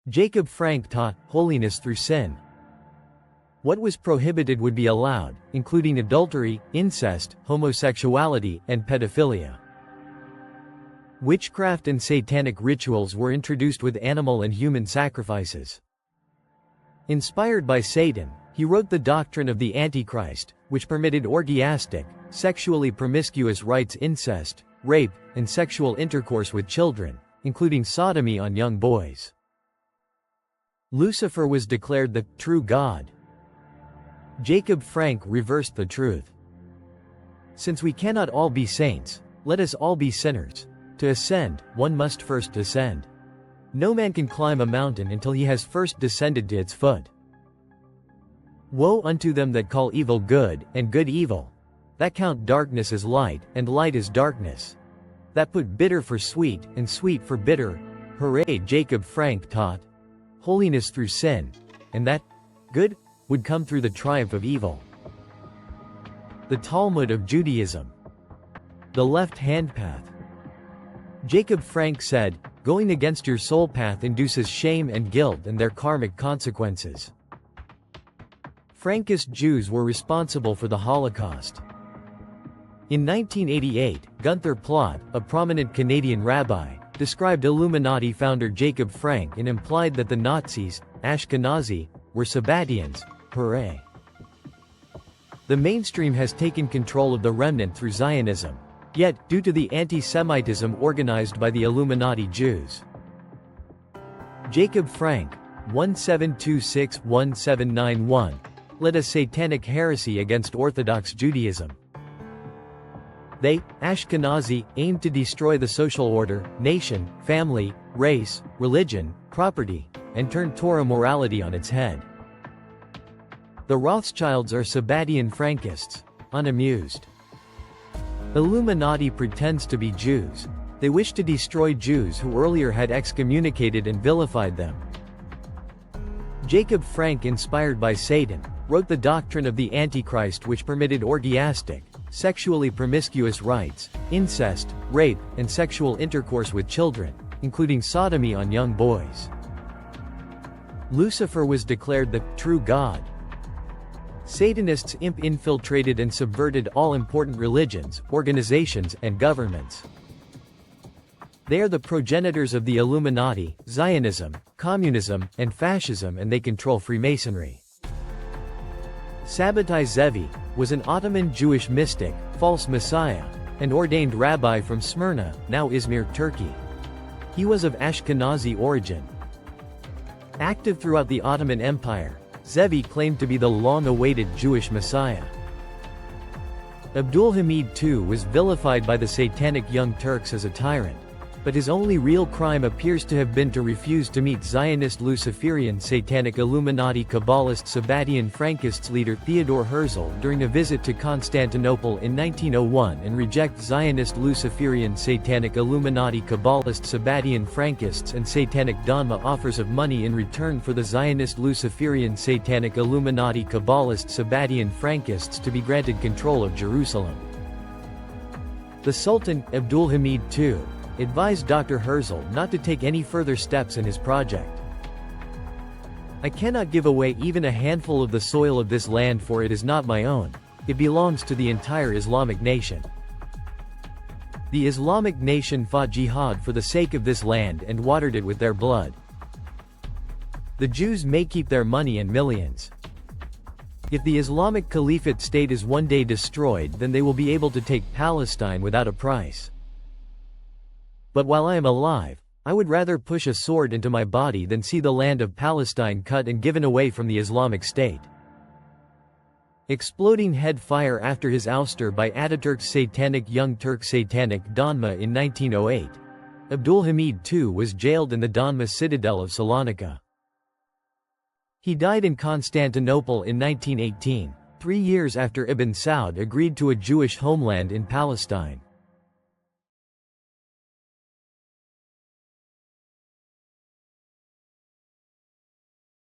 Jacob Frank taught holiness through sin. What was prohibited would be allowed, including adultery, incest, homosexuality, and pedophilia. Witchcraft and satanic rituals were introduced with animal and human sacrifices. Inspired by Satan, he wrote the doctrine of the Antichrist, which permitted orgiastic, sexually promiscuous rites, incest, rape, and sexual intercourse with children, including sodomy on young boys. Lucifer was declared the true God. Jacob Frank reversed the truth. Since we cannot all be saints, let us all be sinners. To ascend, one must first descend. No man can climb a mountain until he has first descended to its foot. Woe unto them that call evil good, and good evil, that count darkness as light, and light as darkness, that put bitter for sweet, and sweet for bitter. Hooray! Jacob Frank taught holiness through sin, and that good would come through the triumph of evil. The Talmud of Judaism. The left-hand path. Jacob Frank said, going against your soul path induces shame and guilt and their karmic consequences. Frankist Jews were responsible for the Holocaust. In 1988, Gunther Plaut, a prominent Canadian rabbi, described Illuminati founder Jacob Frank and implied that the Nazis, Ashkenazi, were Sabbatians. Hooray! The mainstream has taken control of the remnant through Zionism. Yet, due to the anti-Semitism organized by the Illuminati Jews. Jacob Frank, 1726-1791, led a satanic heresy against Orthodox Judaism. They, Ashkenazi, aimed to destroy the social order, nation, family, race, religion, property, and turn Torah morality on its head. The Rothschilds are Sabbatian Frankists, unamused. Illuminati pretends to be Jews. They wish to destroy Jews who earlier had excommunicated and vilified them. Jacob Frank, inspired by Satan, wrote the doctrine of the Antichrist, which permitted orgiastic, sexually promiscuous rites, incest, rape, and sexual intercourse with children, including sodomy on young boys. Lucifer was declared the true God. Satanists infiltrated and subverted all important religions, organizations, and governments. They are the progenitors of the Illuminati, Zionism, communism, and fascism, and they control Freemasonry. Sabbatai Zevi was an Ottoman Jewish mystic, false messiah, and ordained rabbi from Smyrna, now Izmir, Turkey. He was of Ashkenazi origin. Active throughout the Ottoman Empire, Zevi claimed to be the long-awaited Jewish Messiah. Abdul Hamid II was vilified by the Satanic Young Turks as a tyrant, but his only real crime appears to have been to refuse to meet Zionist Luciferian Satanic Illuminati Kabbalist Sabbatian Frankists leader Theodor Herzl during a visit to Constantinople in 1901 and reject Zionist Luciferian Satanic Illuminati Kabbalist Sabbatian Frankists and Satanic Dogma offers of money in return for the Zionist Luciferian Satanic Illuminati Kabbalist Sabbatian Frankists to be granted control of Jerusalem. The Sultan, Abdul Hamid II, advised Dr. Herzl not to take any further steps in his project. I cannot give away even a handful of the soil of this land, for it is not my own. It belongs to the entire Islamic nation. The Islamic nation fought jihad for the sake of this land and watered it with their blood. The Jews may keep their money and millions. If the Islamic Caliphate state is one day destroyed, then they will be able to take Palestine without a price. But while I am alive, I would rather push a sword into my body than see the land of Palestine cut and given away from the Islamic State. Exploding head fire after his ouster by Ataturk's Satanic Young Turk Satanic Dogma in 1908. Abdul Hamid II was jailed in the Dogma citadel of Salonika. He died in Constantinople in 1918, 3 years after Ibn Saud agreed to a Jewish homeland in Palestine.